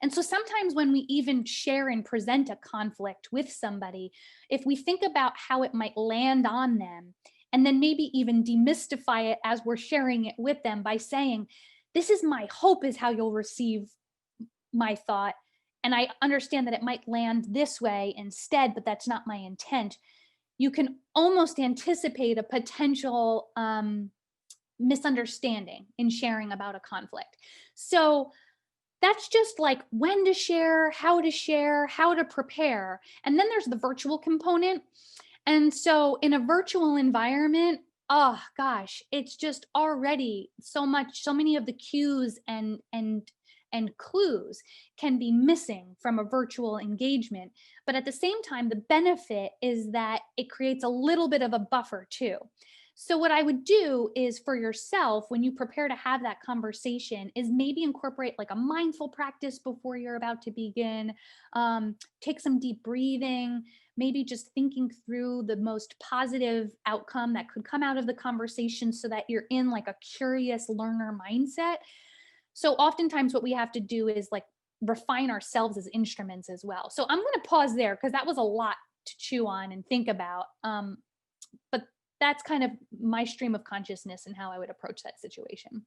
And so sometimes when we even share and present a conflict with somebody, if we think about how it might land on them, and then maybe even demystify it as we're sharing it with them by saying, this is my hope is how you'll receive my thought. And I understand that it might land this way instead, but that's not my intent. You can almost anticipate a potential misunderstanding in sharing about a conflict. So that's just like when to share, how to prepare. And then there's the virtual component. And so in a virtual environment, oh gosh, it's just already so many of the cues and clues can be missing from a virtual engagement. But at the same time, the benefit is that it creates a little bit of a buffer too. So what I would do is for yourself, when you prepare to have that conversation, is maybe incorporate like a mindful practice before you're about to begin. Take some deep breathing, maybe just thinking through the most positive outcome that could come out of the conversation so that you're in like a curious learner mindset. So oftentimes what we have to do is like refine ourselves as instruments as well. So I'm going to pause there because that was a lot to chew on and think about. But that's kind of my stream of consciousness and how I would approach that situation.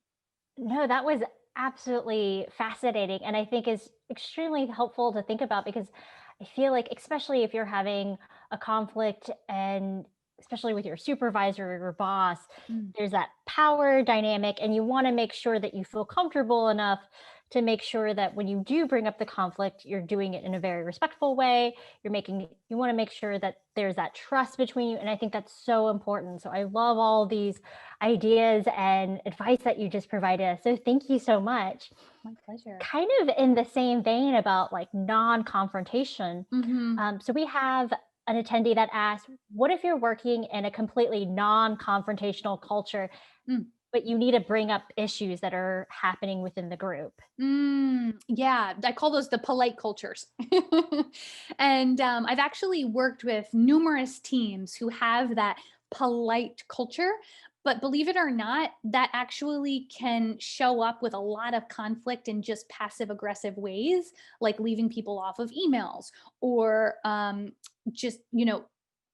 No, that was absolutely fascinating. And I think is extremely helpful to think about because I feel like, especially if you're having a conflict and especially with your supervisor or your boss, Mm. there's that power dynamic, and you want to make sure that you feel comfortable enough to make sure that when you do bring up the conflict, you're doing it in a very respectful way. You want to make sure that there's that trust between you. And I think that's so important. So I love all these ideas and advice that you just provided us. So thank you so much. My pleasure. Kind of in the same vein about like non-confrontation. Mm-hmm. So we have an attendee that asked, what if you're working in a completely non-confrontational culture, Mm. but you need to bring up issues that are happening within the group? Yeah, I call those the polite cultures. And I've actually worked with numerous teams who have that polite culture. But believe it or not, that actually can show up with a lot of conflict in just passive aggressive ways, like leaving people off of emails or just,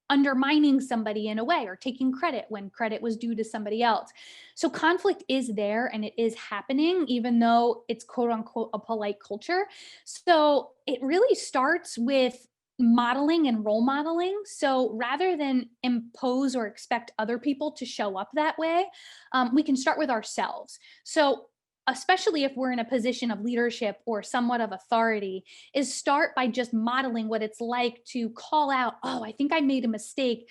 undermining somebody in a way or taking credit when credit was due to somebody else. So conflict is there and it is happening, even though it's quote unquote a polite culture. So it really starts with modeling and role modeling. So rather than impose or expect other people to show up that way, we can start with ourselves. So especially if we're in a position of leadership or somewhat of authority, is start by just modeling what it's like to call out, oh, I think I made a mistake.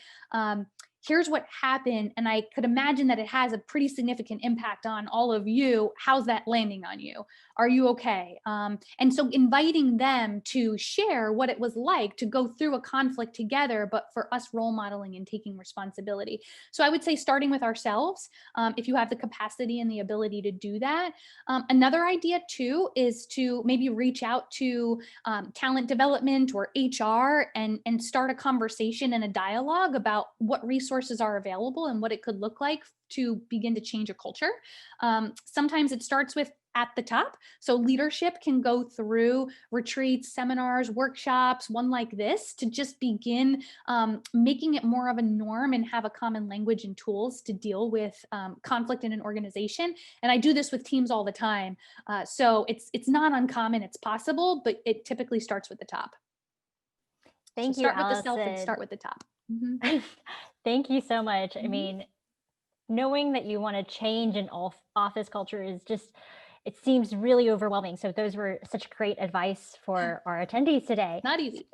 Here's what happened. And I could imagine that it has a pretty significant impact on all of you. How's that landing on you? Are you okay? And so inviting them to share what it was like to go through a conflict together, but for us role modeling and taking responsibility. So I would say starting with ourselves, if you have the capacity and the ability to do that. Another idea too is to maybe reach out to talent development or HR and start a conversation and a dialogue about what resources are available and what it could look like to begin to change a culture. Sometimes it starts with at the top. So leadership can go through retreats, seminars, workshops, one like this to just begin making it more of a norm and have a common language and tools to deal with conflict in an organization. And I do this with teams all the time. So it's not uncommon, it's possible, but it typically starts with the top. So Thank you, start with the self and Allison. start with the top. Mhm. Thank you so much. I Mhm. mean, knowing that you want to change an office culture is just, it seems really overwhelming. So those were such great advice for our attendees today. Not easy.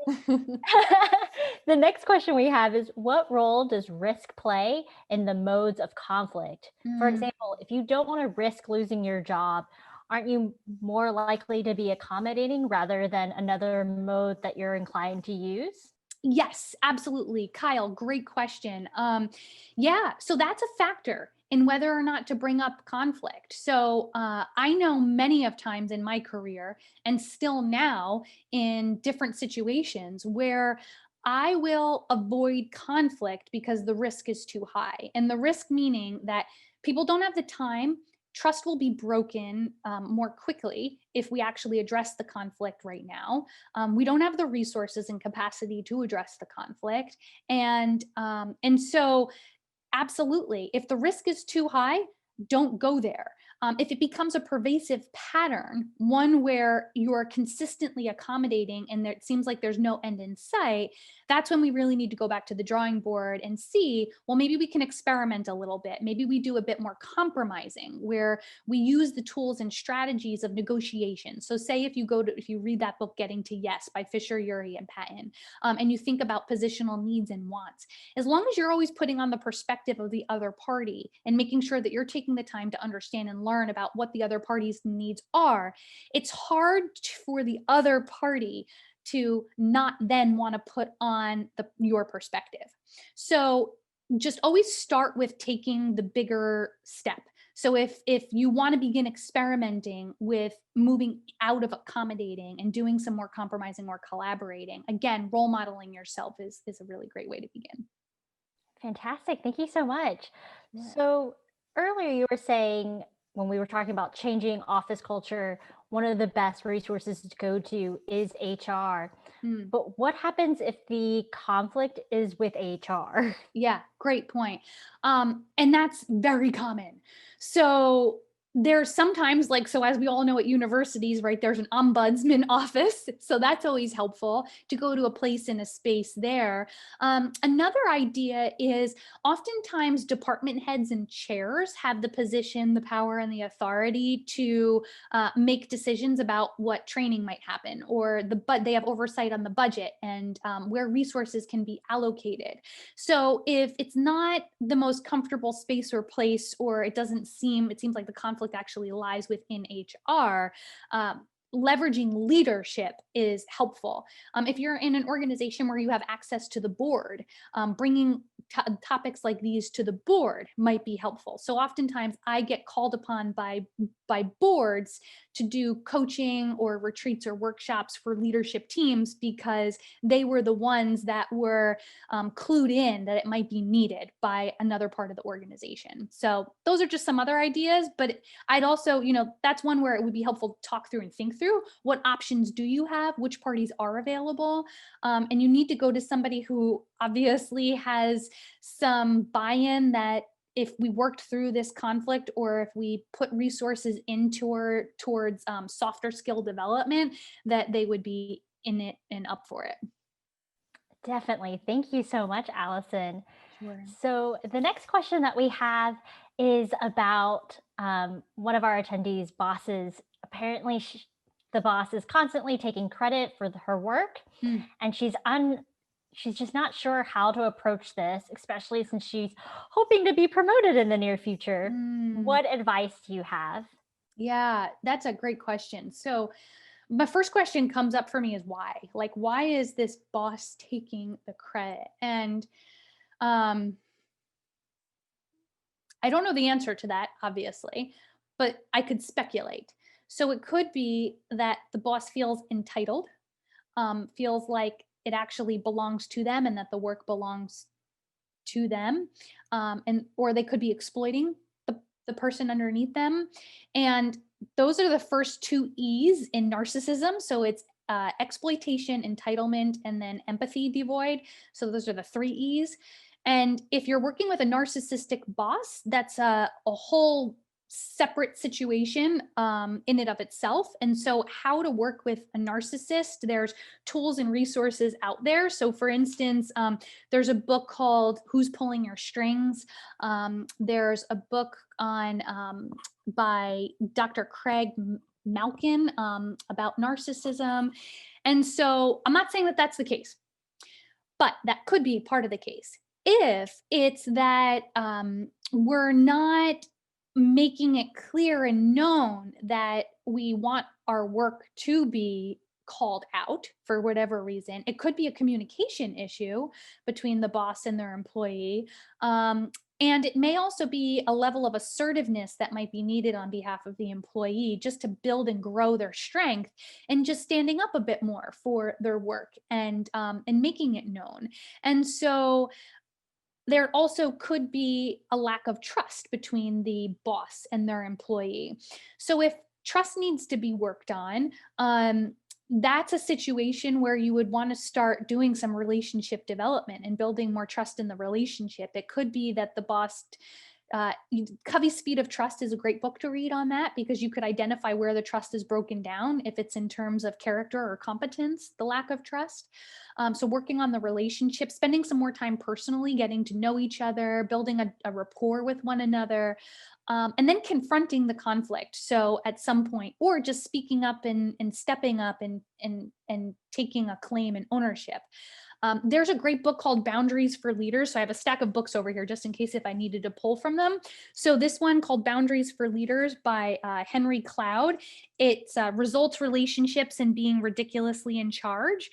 The next question we have is, what role does risk play in the modes of conflict? For Mm. example, if you don't want to risk losing your job, aren't you more likely to be accommodating rather than another mode that you're inclined to use? Yes, absolutely. Kyle, great question. Yeah, so that's a factor in whether or not to bring up conflict. So I know many of times in my career and still now in different situations where I will avoid conflict because the risk is too high. And the risk meaning that people don't have the time. Trust will be broken more quickly if we actually address the conflict right now. We don't have the resources and capacity to address the conflict, and so absolutely, if the risk is too high, don't go there. If it becomes a pervasive pattern, one where you are consistently accommodating and it seems like there's no end in sight, that's when we really need to go back to the drawing board and see, well, maybe we can experiment a little bit. Maybe we do a bit more compromising where we use the tools and strategies of negotiation. So say if you read that book, Getting to Yes by Fisher, Urey, and Patton, and you think about positional needs and wants, as long as you're always putting on the perspective of the other party and making sure that you're taking the time to understand and learn about what the other party's needs are, it's hard for the other party to not then want to put on your perspective. So just always start with taking the bigger step. So if you want to begin experimenting with moving out of accommodating and doing some more compromising or collaborating, again, role modeling yourself is a really great way to begin. Fantastic. Thank you so much. Yeah. So earlier you were saying when we were talking about changing office culture, one of the best resources to go to is HR. Hmm. But what happens if the conflict is with HR? Yeah, great point. And that's very common. So there's sometimes so as we all know at universities, right, there's an ombudsman office. So that's always helpful to go to a place in a space there. Another idea is oftentimes department heads and chairs have the position, the power, and the authority to make decisions about what training might happen, or but they have oversight on the budget and where resources can be allocated. So if it's not the most comfortable space or place, or it seems like the conflict actually lies within HR, leveraging leadership is helpful. If you're in an organization where you have access to the board, bringing topics like these to the board might be helpful. So oftentimes I get called upon by boards to do coaching or retreats or workshops for leadership teams because they were the ones that were clued in that it might be needed by another part of the organization. So those are just some other ideas, but I'd also, that's one where it would be helpful to talk through and think through what options do you have, which parties are available, and you need to go to somebody who obviously has some buy-in that if we worked through this conflict or if we put resources towards softer skill development, that they would be in it and up for it. Definitely. Thank you so much, Allison. Sure. So the next question that we have is about one of our attendees' bosses. Apparently, the boss is constantly taking credit for her work, Mm. and she's just not sure how to approach this, especially since she's hoping to be promoted in the near future. Mm. What advice do you have? Yeah, that's a great question. So my first question comes up for me is why? Like, why is this boss taking the credit? And um, I don't know the answer to that, obviously, but I could speculate. So it could be that the boss feels entitled, feels like it actually belongs to them and that the work belongs to them, and or they could be exploiting the person underneath them. And those are the first two E's in narcissism. So it's exploitation, entitlement, and then empathy devoid. So those are the three E's. And if you're working with a narcissistic boss, that's a whole separate situation in and of itself. And so how to work with a narcissist, there's tools and resources out there. So for instance, there's a book called Who's Pulling Your Strings? There's a book on by Dr. Craig Malkin about narcissism. And so I'm not saying that that's the case, but that could be part of the case. If it's that we're not making it clear and known that we want our work to be called out for whatever reason, it could be a communication issue between the boss and their employee. And it may also be a level of assertiveness that might be needed on behalf of the employee just to build and grow their strength and just standing up a bit more for their work and making it known. And so there also could be a lack of trust between the boss and their employee. So if trust needs to be worked on, that's a situation where you would want to start doing some relationship development and building more trust in the relationship. It could be that the boss Covey's Speed of Trust is a great book to read on that, because you could identify where the trust is broken down, if it's in terms of character or competence, the lack of trust. So working on the relationship, spending some more time personally, getting to know each other, building a rapport with one another, and then confronting the conflict. So at some point, or just speaking up and stepping up and taking a claim and ownership. There's a great book called Boundaries for Leaders. So I have a stack of books over here just in case if I needed to pull from them. So this one called Boundaries for Leaders by Henry Cloud. It's results, relationships, and being ridiculously in charge.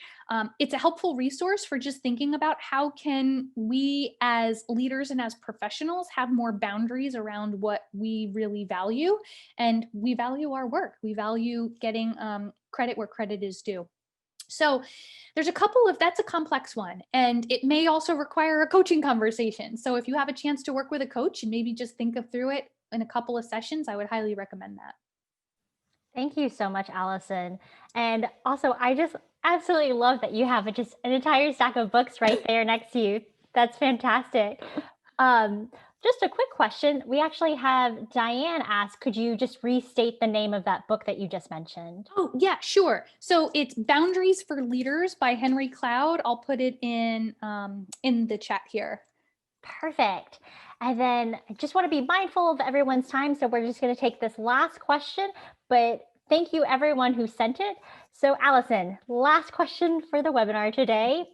It's a helpful resource for just thinking about how can we as leaders and as professionals have more boundaries around what we really value. And we value our work. We value getting credit where credit is due. So there's a couple of, that's a complex one, and it may also require a coaching conversation. So if you have a chance to work with a coach and maybe just think through it in a couple of sessions, I would highly recommend that. Thank you so much, Allison. And also, I just absolutely love that you have just an entire stack of books right there next to you. That's fantastic. Um, just a quick question. We actually have Diane ask, could you just restate the name of that book that you just mentioned? Oh, yeah, sure. So it's Boundaries for Leaders by Henry Cloud. I'll put it in the chat here. Perfect. And then I just want to be mindful of everyone's time. So we're just going to take this last question, but thank you everyone who sent it. So Allison, last question for the webinar today.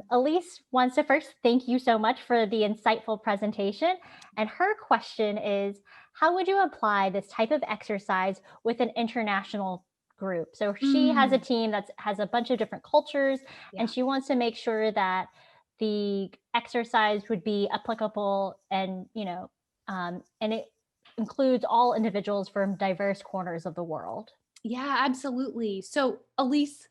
Elise wants to first thank you so much for the insightful presentation. And her question is, how would you apply this type of exercise with an international group? So she has a team that has a bunch of different cultures, and she wants to make sure that the exercise would be applicable and, and it includes all individuals from diverse corners of the world. Yeah, absolutely. So Elise,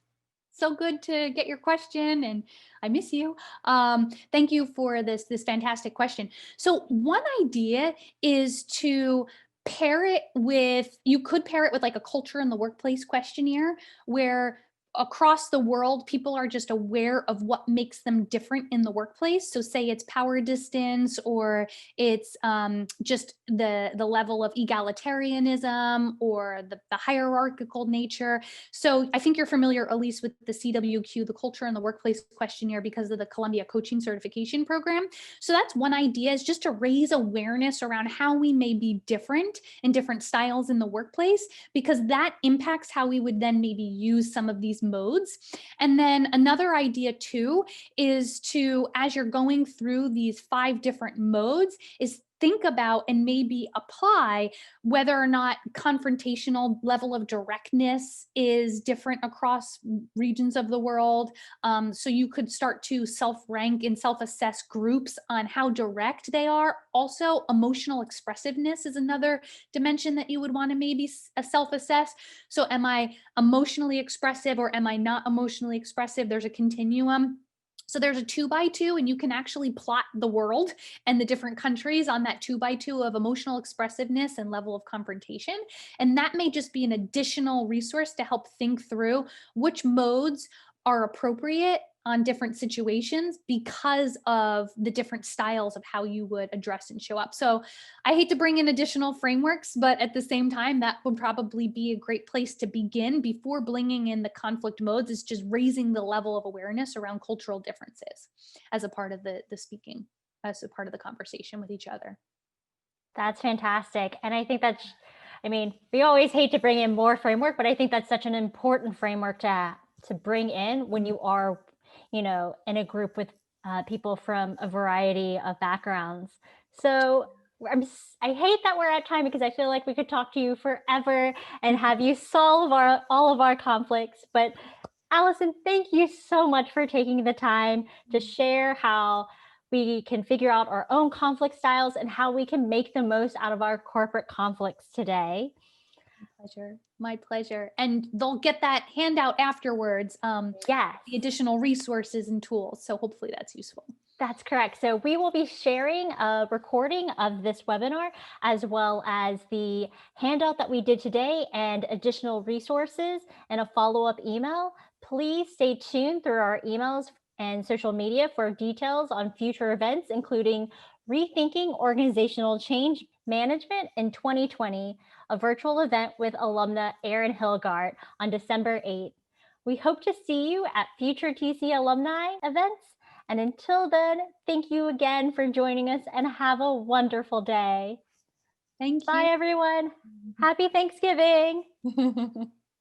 so good to get your question, and I miss you. Thank you for this fantastic question. So one idea is to pair it with, you could pair it with like a culture in the workplace questionnaire, where across the world people are just aware of what makes them different in the workplace. So say it's power distance, or it's just the level of egalitarianism, or the hierarchical nature. So I think you're familiar, Elise, with the CWQ, the Culture in the Workplace Questionnaire, because of the Columbia Coaching Certification Program. So that's one idea, is just to raise awareness around how we may be different in different styles in the workplace, because that impacts how we would then maybe use some of these modes. And then another idea too is to, as you're going through these 5 different modes, is think about and maybe apply whether or not confrontational level of directness is different across regions of the world. So you could start to self-rank and self-assess groups on how direct they are. Also, emotional expressiveness is another dimension that you would want to maybe self-assess. So am I emotionally expressive, or am I not emotionally expressive? There's a continuum. So there's a 2x2, and you can actually plot the world and the different countries on that 2x2 of emotional expressiveness and level of confrontation. And that may just be an additional resource to help think through which modes are appropriate on different situations because of the different styles of how you would address and show up. So I hate to bring in additional frameworks, but at the same time, that would probably be a great place to begin before bringing in the conflict modes, is just raising the level of awareness around cultural differences as a part of the speaking, as a part of the conversation with each other. That's fantastic. And I think we always hate to bring in more framework, but I think that's such an important framework to bring in when you are, in a group with people from a variety of backgrounds. So I hate that we're at time, because I feel like we could talk to you forever and have you solve all of our conflicts. But Alison, thank you so much for taking the time to share how we can figure out our own conflict styles and how we can make the most out of our corporate conflicts today. My pleasure. And they'll get that handout afterwards. Yes. The additional resources and tools. So hopefully that's useful. That's correct. So we will be sharing a recording of this webinar, as well as the handout that we did today and additional resources and a follow-up email. Please stay tuned through our emails and social media for details on future events, including Rethinking Organizational Change Management in 2020, a virtual event with alumna Erin Hilgart on December 8th. We hope to see you at future TC alumni events. And until then, thank you again for joining us and have a wonderful day. Thank Bye, you. everyone. Happy Thanksgiving.